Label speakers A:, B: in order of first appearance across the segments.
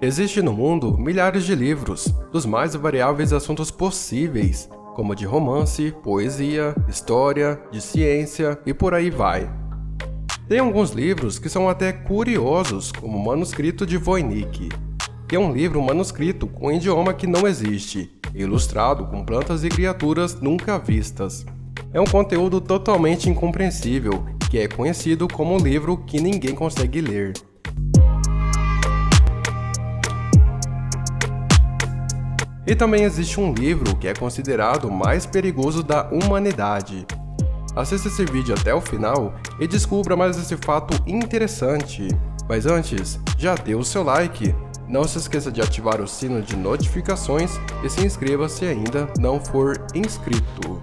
A: Existe no mundo milhares de livros, dos mais variáveis assuntos possíveis, como de romance, poesia, história, de ciência e por aí vai. Tem alguns livros que são até curiosos, como o Manuscrito de Voynich, que é um livro manuscrito com um idioma que não existe, ilustrado com plantas e criaturas nunca vistas. É um conteúdo totalmente incompreensível, que é conhecido como um livro que ninguém consegue ler. E também existe um livro que é considerado o mais perigoso da humanidade. Assista esse vídeo até o final e descubra mais esse fato interessante. Mas antes, já dê o seu like, não se esqueça de ativar o sino de notificações e se inscreva se ainda não for inscrito.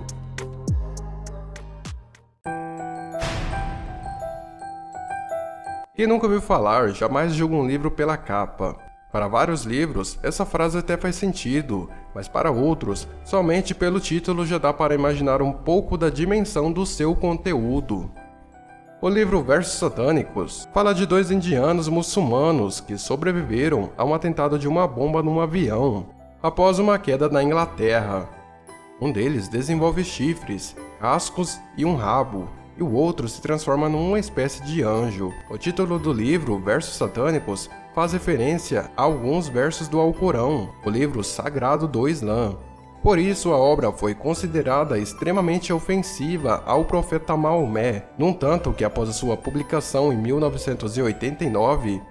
A: Quem nunca ouviu falar, jamais julga um livro pela capa. Para vários livros, essa frase até faz sentido, mas para outros, somente pelo título já dá para imaginar um pouco da dimensão do seu conteúdo. O livro Versos Satânicos fala de dois indianos muçulmanos que sobreviveram a um atentado de uma bomba num avião, após uma queda na Inglaterra. Um deles desenvolve chifres, cascos e um rabo, e o outro se transforma numa espécie de anjo. O título do livro, Versos Satânicos, faz referência a alguns versos do Alcorão, o livro sagrado do Islã. Por isso, a obra foi considerada extremamente ofensiva ao profeta Maomé, no entanto que após a sua publicação em 1989,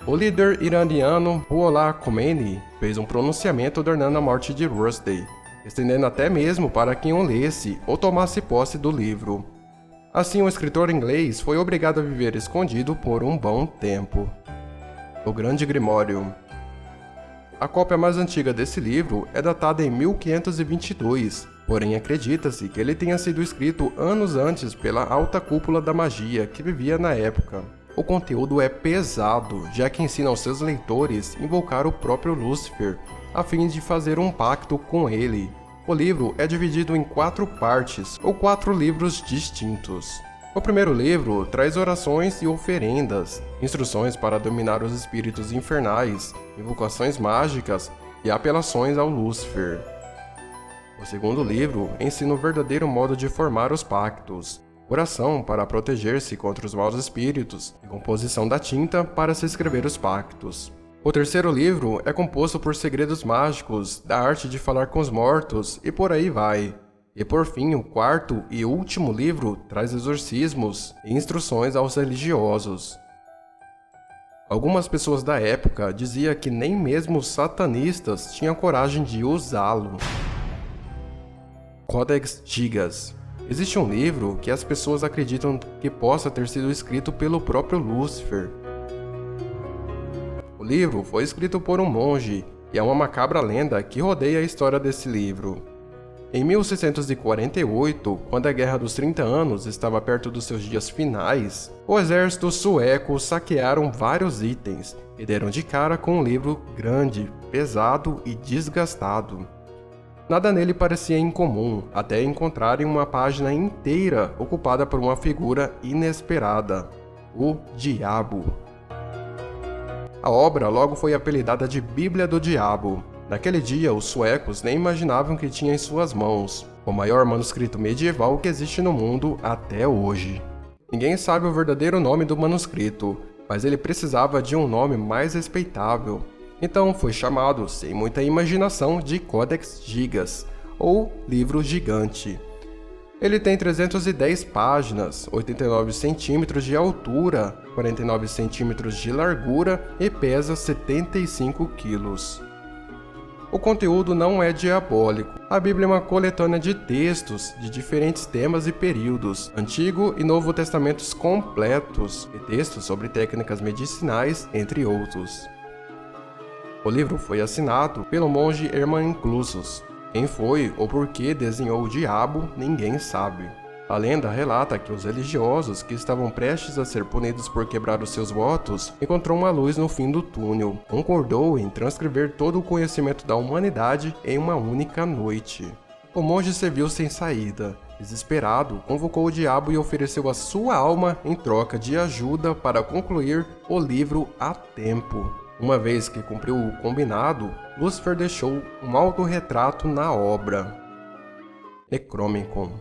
A: o líder iraniano Ruhollah Khomeini fez um pronunciamento ordenando a morte de Rushdie, estendendo até mesmo para quem o lesse ou tomasse posse do livro. Assim, o escritor inglês foi obrigado a viver escondido por um bom tempo. O Grande Grimório. A cópia mais antiga desse livro é datada em 1522, porém acredita-se que ele tenha sido escrito anos antes pela alta cúpula da magia que vivia na época. O conteúdo é pesado, já que ensina aos seus leitores a invocar o próprio Lúcifer, a fim de fazer um pacto com ele. O livro é dividido em 4 partes, ou 4 livros distintos. O primeiro livro traz orações e oferendas, instruções para dominar os espíritos infernais, invocações mágicas e apelações ao Lúcifer. O segundo livro ensina o verdadeiro modo de formar os pactos, oração para proteger-se contra os maus espíritos e composição da tinta para se escrever os pactos. O terceiro livro é composto por segredos mágicos, da arte de falar com os mortos e por aí vai. E por fim, o quarto e último livro traz exorcismos e instruções aos religiosos. Algumas pessoas da época diziam que nem mesmo os satanistas tinham coragem de usá-lo. Codex Gigas. Existe um livro que as pessoas acreditam que possa ter sido escrito pelo próprio Lúcifer. O livro foi escrito por um monge, e há uma macabra lenda que rodeia a história desse livro. Em 1648, quando a Guerra dos 30 Anos estava perto dos seus dias finais, o exército sueco saquearam vários itens e deram de cara com um livro grande, pesado e desgastado. Nada nele parecia incomum, até encontrarem uma página inteira ocupada por uma figura inesperada, o Diabo. A obra logo foi apelidada de Bíblia do Diabo. Naquele dia, os suecos nem imaginavam que tinha em suas mãos o maior manuscrito medieval que existe no mundo até hoje. Ninguém sabe o verdadeiro nome do manuscrito, mas ele precisava de um nome mais respeitável. Então foi chamado, sem muita imaginação, de Codex Gigas, ou Livro Gigante. Ele tem 310 páginas, 89 centímetros de altura, 49 centímetros de largura e pesa 75 quilos. O conteúdo não é diabólico. A Bíblia é uma coletânea de textos de diferentes temas e períodos, Antigo e Novo Testamentos completos, e textos sobre técnicas medicinais, entre outros. O livro foi assinado pelo monge Hermann Inclusus. Quem foi ou por que desenhou o diabo, ninguém sabe. A lenda relata que os religiosos que estavam prestes a ser punidos por quebrar os seus votos encontrou uma luz no fim do túnel, concordou em transcrever todo o conhecimento da humanidade em uma única noite. O monge se viu sem saída. Desesperado, convocou o diabo e ofereceu a sua alma em troca de ajuda para concluir o livro a tempo. Uma vez que cumpriu o combinado, Lúcifer deixou um autorretrato na obra Necronomicon.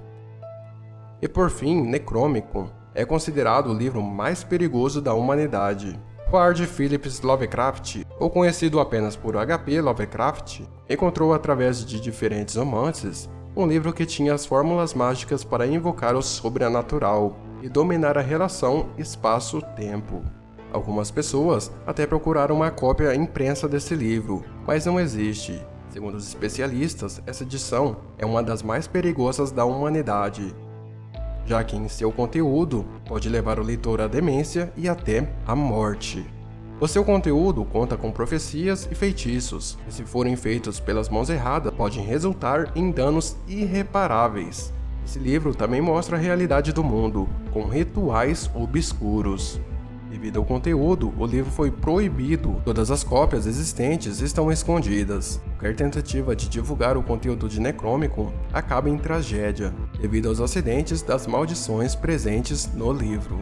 A: E por fim, Necronomicon é considerado o livro mais perigoso da humanidade. Howard Phillips Lovecraft, ou conhecido apenas por H.P. Lovecraft, encontrou através de diferentes romances um livro que tinha as fórmulas mágicas para invocar o sobrenatural e dominar a relação espaço-tempo. Algumas pessoas até procuraram uma cópia impressa desse livro, mas não existe. Segundo os especialistas, essa edição é uma das mais perigosas da humanidade, já que em seu conteúdo pode levar o leitor à demência e até à morte. O seu conteúdo conta com profecias e feitiços, que se forem feitos pelas mãos erradas, podem resultar em danos irreparáveis. Esse livro também mostra a realidade do mundo, com rituais obscuros. Devido ao conteúdo, o livro foi proibido. Todas as cópias existentes estão escondidas. Qualquer tentativa de divulgar o conteúdo de Necronomicon acaba em tragédia, devido aos acidentes das maldições presentes no livro.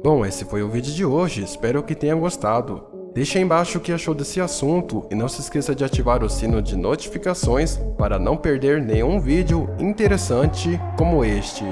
A: Bom, esse foi o vídeo de hoje, espero que tenha gostado. Deixe aí embaixo o que achou desse assunto e não se esqueça de ativar o sino de notificações para não perder nenhum vídeo interessante como este.